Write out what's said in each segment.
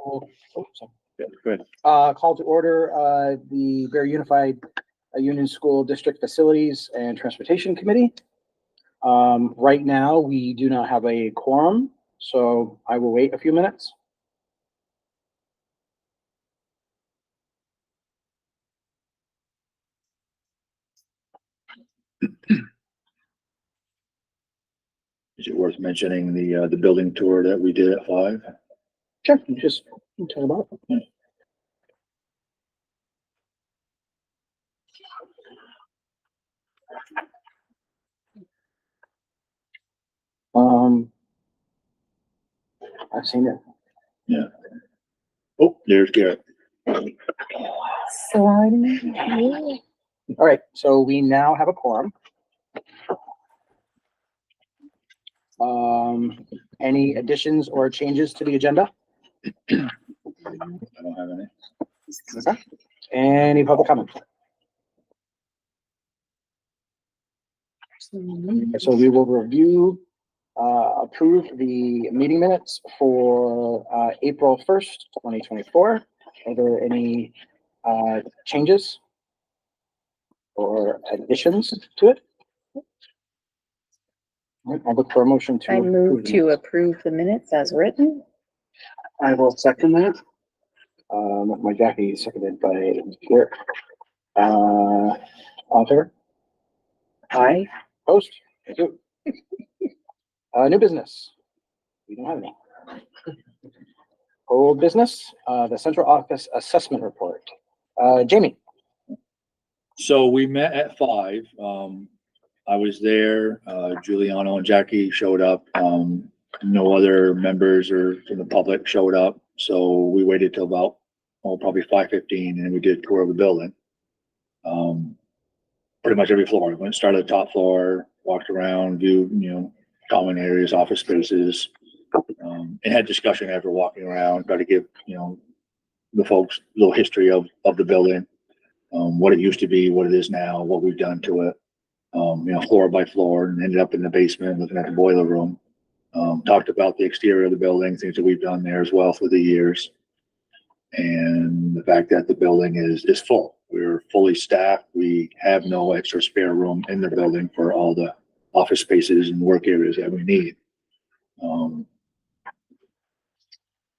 will Yeah, good. call to order the Bear Unified Union School District Facilities and Transportation Committee. Right now, we do not have a quorum, so I will wait a few minutes. Is it worth mentioning the building tour that we did at 5? Sure, just talk about it. I've seen it. Yeah. Oh, there's Garrett. All right, so we now have a quorum. Any additions or changes to the agenda? I don't have any. Okay. Any public comment? So we will review, approve the meeting minutes for April 1st, 2024. Are there any changes or additions to it? All right, I'll look for a motion to. I move to approve the minutes as written. I will second that. My Jackie seconded by Garrett. All in favor? Aye. Opposed? Thank you. New business. We don't have any. Old business, the central office assessment report. Jamie. So we met at 5. I was there. Giuliano and Jackie showed up. No other members or from the public showed up. So we waited till about, probably 5:15, and we did tour of the building. Pretty much every floor. We started at the top floor, walked around, viewed, common areas, office spaces, and had discussion after walking around, try to give, the folks a little history of the building, what it used to be, what it is now, what we've done to it, floor by floor, and ended up in the basement looking at the boiler room. Talked about the exterior of the building, things that we've done there as well through the years. And the fact that the building is full. We're fully staffed. We have no extra spare room in the building for all the office spaces and work areas that we need.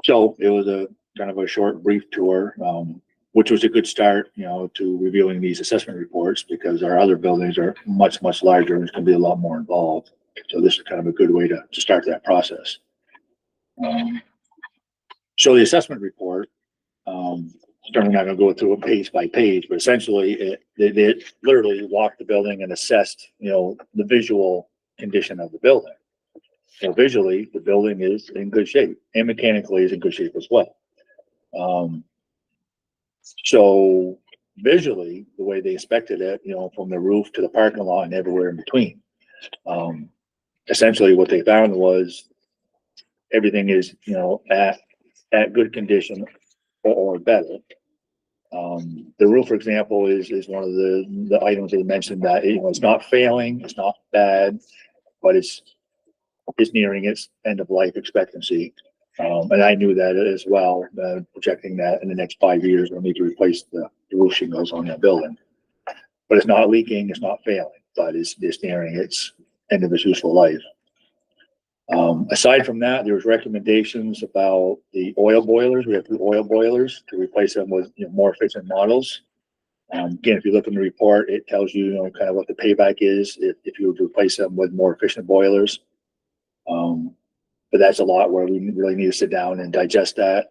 So it was a kind of a short, brief tour, which was a good start, to reviewing these assessment reports, because our other buildings are much, much larger and it's going to be a lot more involved. So this is kind of a good way to start that process. So the assessment report, certainly not going to go through it page by page, but essentially it literally walked the building and assessed, the visual condition of the building. So visually, the building is in good shape, and mechanically is in good shape as well. So visually, the way they inspected it, from the roof to the parking lot and everywhere in between, essentially what they found was everything is, at good condition or better. The roof, for example, is one of the items they mentioned that it's not failing, it's not bad, but it's nearing its end of life expectancy. And I knew that as well, projecting that in the next 5 years, we'll need to replace the roof shingles on that building. But it's not leaking, it's not failing, but it's nearing its end of its useful life. Aside from that, there was recommendations about the oil boilers. We have 2 oil boilers to replace them with more efficient models. Again, if you look in the report, it tells you, kind of what the payback is if you were to replace them with more efficient boilers. But that's a lot where we really need to sit down and digest that,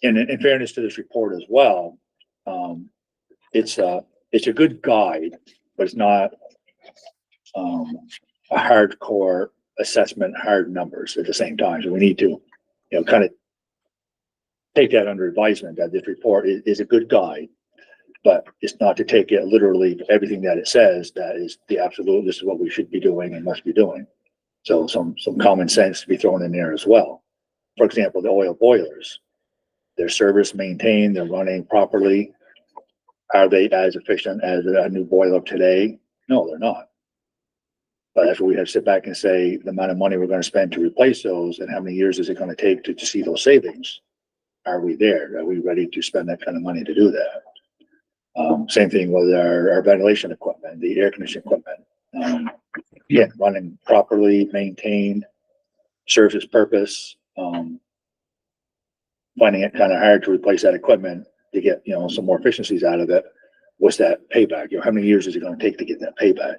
and in fairness to this report as well, it's a good guide, but it's not a hardcore assessment, hard numbers at the same time. So we need to, kind of take that under advisement that this report is a good guide, but it's not to take it literally, everything that it says, that is the absolute, this is what we should be doing and must be doing. So some common sense to be thrown in there as well. For example, the oil boilers, they're service maintained, they're running properly. Are they as efficient as a new boiler today? No, they're not. But that's what we have to sit back and say, the amount of money we're going to spend to replace those and how many years is it going to take to see those savings. are we there? Are we ready to spend that kind of money to do that? Same thing with our ventilation equipment, the air conditioning equipment. Again, running properly, maintained, serves its purpose. Finding it kind of hard to replace that equipment to get, some more efficiencies out of it. What's that payback? How many years is it going to take to get that payback?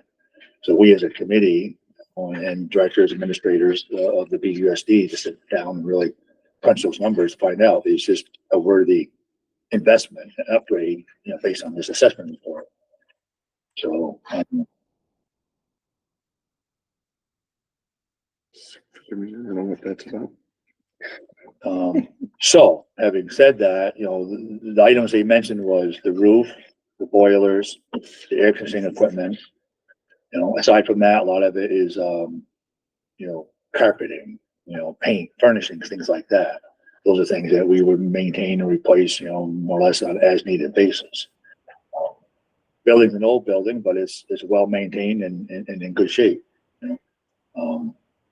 So we as a committee and directors, administrators of the BUUSD to sit down and really crunch those numbers, find out is this a worthy investment and upgrade, based on this assessment report. So, I don't know what that's about. so having said that, the items they mentioned was the roof, the boilers, the air conditioning equipment. Aside from that, a lot of it is, carpeting, paint, furnishings, things like that. Those are things that we would maintain and replace, more or less on an as needed basis. Building's an old building, but it's well maintained and in good shape.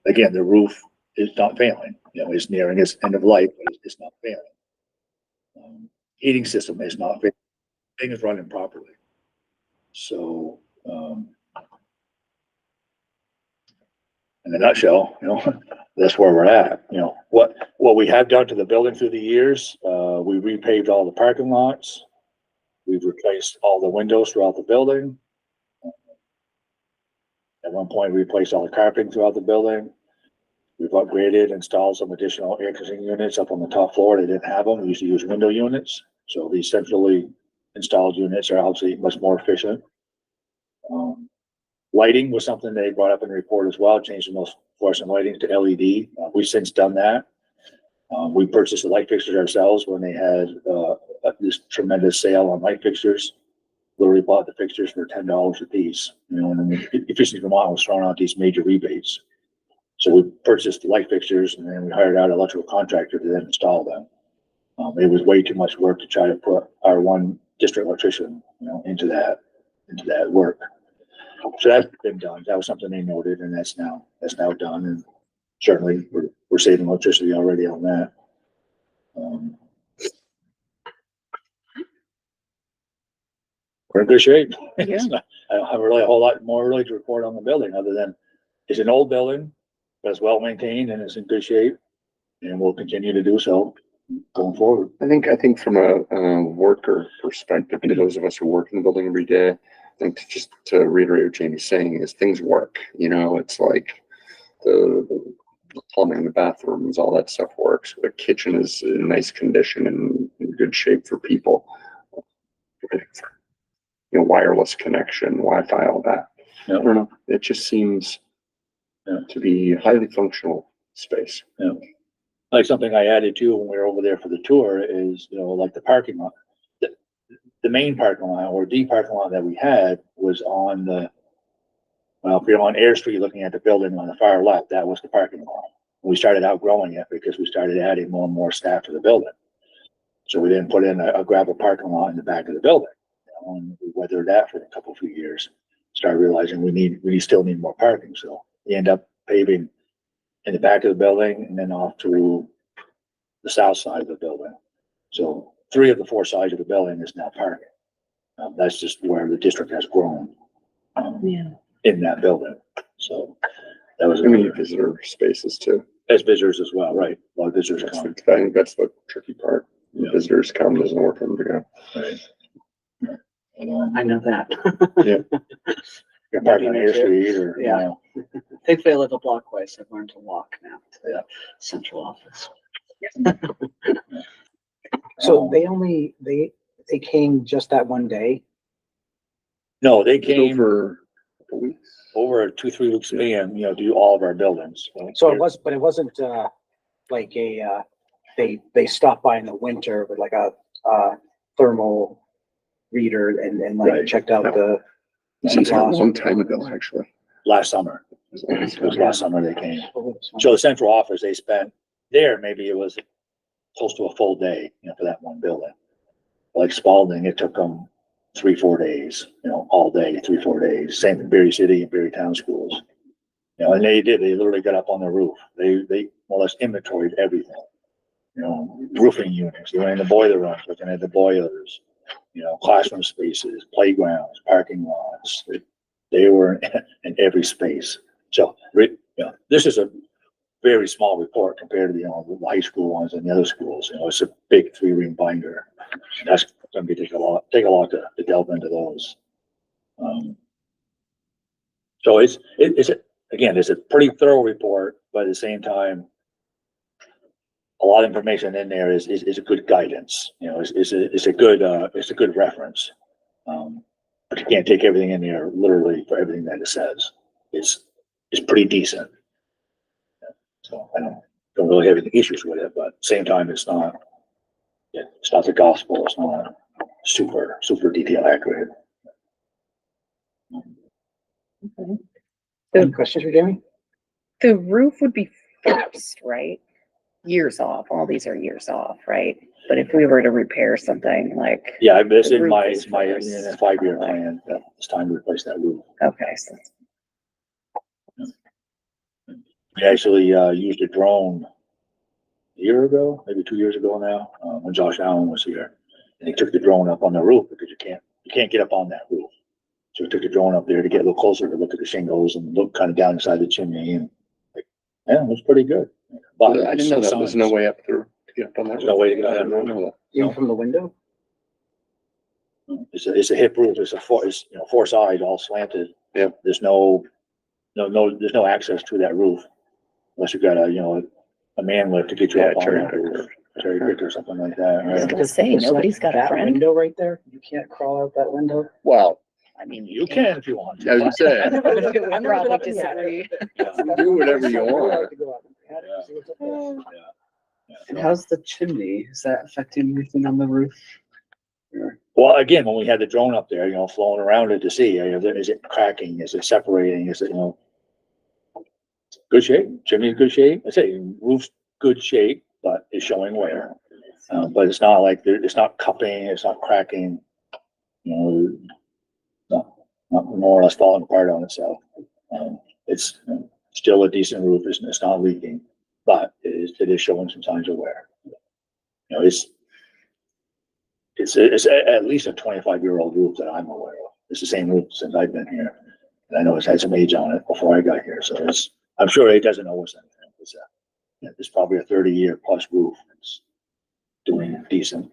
Again, the roof is not failing. It's nearing its end of life, but it's not failing. Heating system is not failing. Thing is running properly. So, in a nutshell, that's where we're at. What we have done to the building through the years, we repaved all the parking lots. We've replaced all the windows throughout the building. At one point, we replaced all the carpeting throughout the building. We've upgraded, installed some additional air conditioning units up on the top floor. They didn't have them. We used to use window units. So these centrally installed units are obviously much more efficient. Lighting was something they brought up in the report as well, changing those fluorescent lighting to LED. We've since done that. We purchased the light fixtures ourselves when they had this tremendous sale on light fixtures. Literally bought the fixtures for $10 a piece. And then Efficiency Vermont was throwing out these major rebates. So we purchased the light fixtures and then we hired out an electrical contractor to then install them. It was way too much work to try to put our one district electrician, into that work. So that's been done. That was something they noted, and that's now done. And certainly we're saving electricity already on that. We're in good shape. Yeah. I don't have really a whole lot more really to report on the building other than it's an old building, but it's well maintained and it's in good shape, and we'll continue to do so going forward. I think from a worker perspective, to those of us who work in the building every day, I think to reiterate what Jamie's saying is things work. It's like the plumbing, the bathrooms, all that stuff works. The kitchen is in nice condition and in good shape for people. Wireless connection, Wi-Fi, all that. Yeah. I don't know. It just seems to be highly functional space. Yeah. Like something I added too when we were over there for the tour is, like the parking lot. The main parking lot or the parking lot that we had was on if you're on Air Street looking at the building on the far left, that was the parking lot. We started outgrowing it because we started adding more and more staff to the building. So we didn't put in a gravel parking lot in the back of the building. And we weathered that for a few years. Started realizing we still need more parking. So we end up paving in the back of the building and then off to the south side of the building. So 3 of the 4 sides of the building is now parking. That's just where the district has grown in that building. So that was visitor spaces too. As visitors as well, right? A lot of visitors come. I think that's the tricky part. Yeah. Visitors come, doesn't work for them to go. Right. I know that. You're parking on Air Street or, Yeah. Thankfully, I live a block away, so I've learned to walk now to the central office. So they came just that one day? No, they came Over a couple weeks. over a 2-3 week span, do all of our buildings. So it wasn't like they stopped by in the winter with like a thermal reader and like Right. checked out the This was a long time ago, actually. Last summer. It was last summer they came. So the central office, they spent there, maybe it was close to a full day, for that one building. Like Spalding, it took them 3-4 days, all day, 3-4 days. Same in Berry City and Berry Town schools. And they literally got up on the roof. They more or less inventoried everything. you know, roofing units, looking at the boiler rooms, looking at the boilers, you know, classroom spaces, playgrounds, parking lots. They were in every space. So, you know, this is a very small report compared to the, you know, the high school ones and the other schools. You know, it's a big 3-ring binder. That's going to take a lot to delve into those. So again, it's a pretty thorough report, but at the same time, a lot of information in there is a good guidance. You know, it's a good reference. But you can't take everything in there literally for everything that it says. It's pretty decent. So I don't really have any issues with it, but at the same time, it's not the gospel. It's not super detail accurate. Okay. Any questions for Jamie? The roof would be first, right? Years off. All these are years off, right? But if we were to repair something like, Yeah, it's The in roof my is first. 5-year plan that it's time to replace that roof. okay, so We actually used a drone a year ago, maybe 2 years ago now, when Josh Allen was here, and he took the drone up on the roof because you can't get up on that roof. So we took the drone up there to get a little closer to look at the shingles and look kind of down inside the chimney, and like, yeah, it was pretty good. But I didn't know that. There's no way up there to get up on that. There's no way to get on I that did not roof. know that. Even from the window? It's a hip roof. It's you know, 4 sides all slanted. Yeah. There's no access to that roof unless you got a man lift to get you Yeah, up on cherry that picker. roof. Cherry picker or something like that. I was Right? gonna say, nobody's got a That friend. window right there, you can't crawl out that window. Wow. I mean, You can if you want to. I was gonna say, I've never been- I've never been Probably up in that. disagree. Yeah. do whatever you I'd really want. like to go out and see what's up there. Yeah. And how's the chimney? Is that affecting anything on the roof? Or- Well, again, when we had the drone up there, you know, flowing around it to see, is it cracking? Is it separating? Is it, you know, good shape? Chimney's good shape. I say roof's good shape, but it's showing wear. But it's not like it's not cupping, it's not cracking, you know, not more or less falling apart on itself. It's still a decent roof. It's not leaking, but it is showing some signs of wear. You know, it's at least a 25-year-old roof that I'm aware of. It's the same roof since I've been here. And I know it's had some age on it before I got here. So I'm sure it doesn't owe us anything. It's probably a 30-year plus roof. It's doing decent.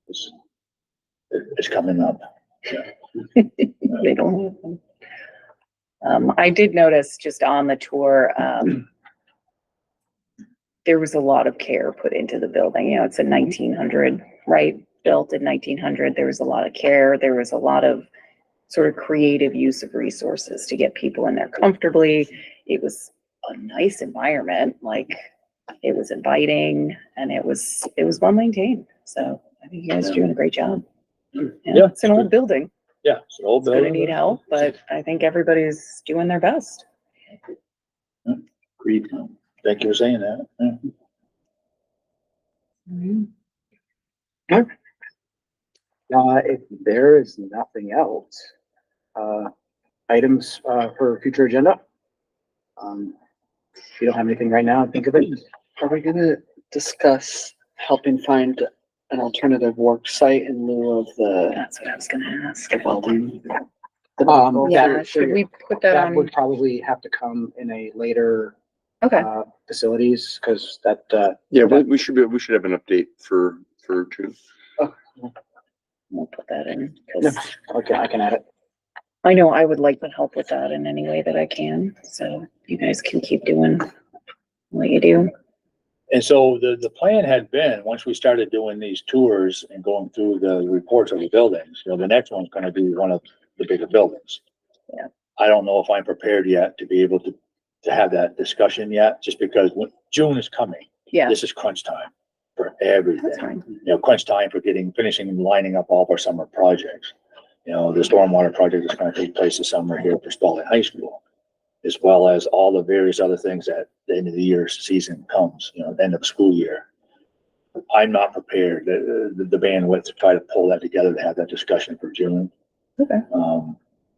It's coming up. They don't have them. I did notice just on the tour, there was a lot of care put into the building. You know, it's a 1900, right? Built in 1900. There was a lot of care. There was a lot of sort of creative use of resources to get people in there comfortably. It was a nice environment. Like, it was inviting and it was well maintained. So I think you guys are doing a great job. Yeah, It's an old building. Yeah, it's an old It's gonna building. need help, but I think everybody's doing their best. Agreed. Thank you for saying that. Yeah. If there is nothing else, items, for future agenda? If you don't have anything right now, think of it. Are we gonna discuss helping find an alternative work site in lieu of the That's what I was gonna ask. building? Yeah, should we put that That would on? probably have to come in a later, Okay, facilities, cause that, Yeah, we should have an update for June. we'll put that in, because okay, I can add it. I know I would like to help with that in any way that I can, so you guys can keep doing what you do. And so the plan had been, once we started doing these tours and going through the reports of the buildings, you know, the next one's gonna be one of the bigger buildings. Yeah. I don't know if I'm prepared yet to be able to have that discussion yet, just because June is coming. Yeah, This is crunch time for everything. that's fine. You know, crunch time for finishing and lining up all of our summer projects. You know, the stormwater project is gonna take place this summer here for Spalding High School, as well as all the various other things that the end of the year season comes, you know, end of school year. I'm not prepared, the bandwidth to try to pull that together to have that discussion for June. Okay.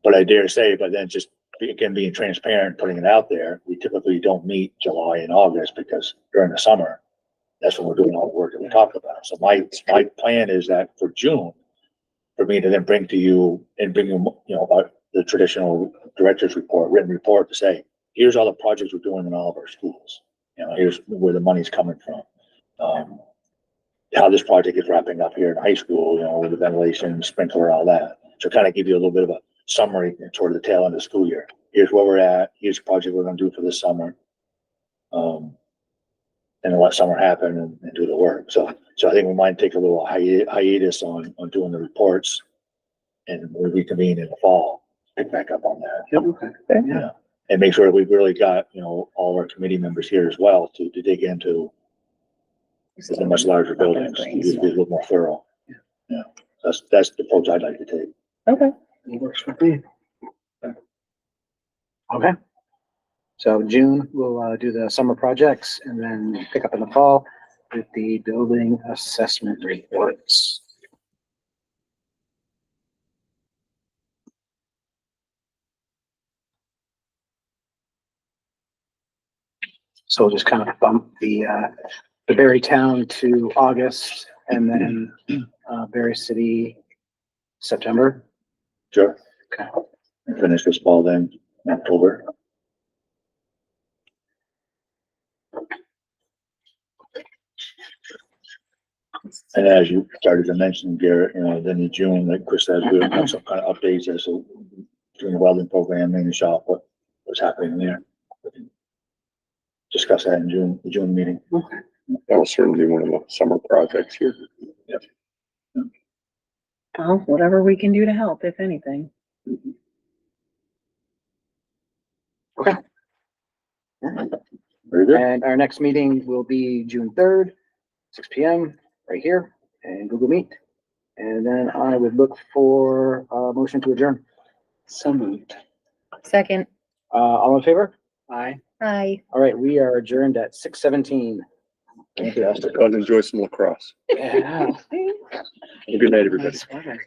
But I dare say, but then just, again, being transparent, putting it out there, we typically don't meet July and August because during the summer, that's when we're doing all the work that we talked about. So my plan is that for June, for me to then bring to you and bring you, the traditional director's report, written report to say, here's all the projects we're doing in all of our schools. Here's where the money's coming from. How this project is wrapping up here in high school, with the ventilation, sprinkler, all that. So kind of give you a little bit of a summary toward the tail end of the school year. Here's where we're at. Here's the project we're gonna do for this summer. And then let summer happen and do the work. So I think we might take a little hiatus on doing the reports, and we'll reconvene in the fall, pick back up on that. Yep, okay. Yeah. And make sure that we've really got, all our committee members here as well to dig into the much larger buildings, to be a little more thorough. Yeah. That's the approach I'd like to take. Okay. It works for me. Okay. So June, we'll do the summer projects and then pick up in the fall with the building assessment reports. So we'll just kind of bump the Berry Town to August and then Berry City, September. Sure. Okay. And finish this fall then in October. And as you started to mention, Garrett, then in June, like Chris said, we'll have some kind of updates as to doing the welding program in the shop, what's happening there. We can discuss that in June, the June meeting. That will certainly be one of the summer projects here. Well, whatever we can do to help, if anything. Very good. And our next meeting will be June 3rd, 6 PM, right here in Google Meet. And then I would look for a motion to adjourn. So moved. Second, All in favor? Aye. hi. All right, we are adjourned at 6:17. Fantastic. Go and enjoy some lacrosse. Yeah. Good night, everybody. Nice weather.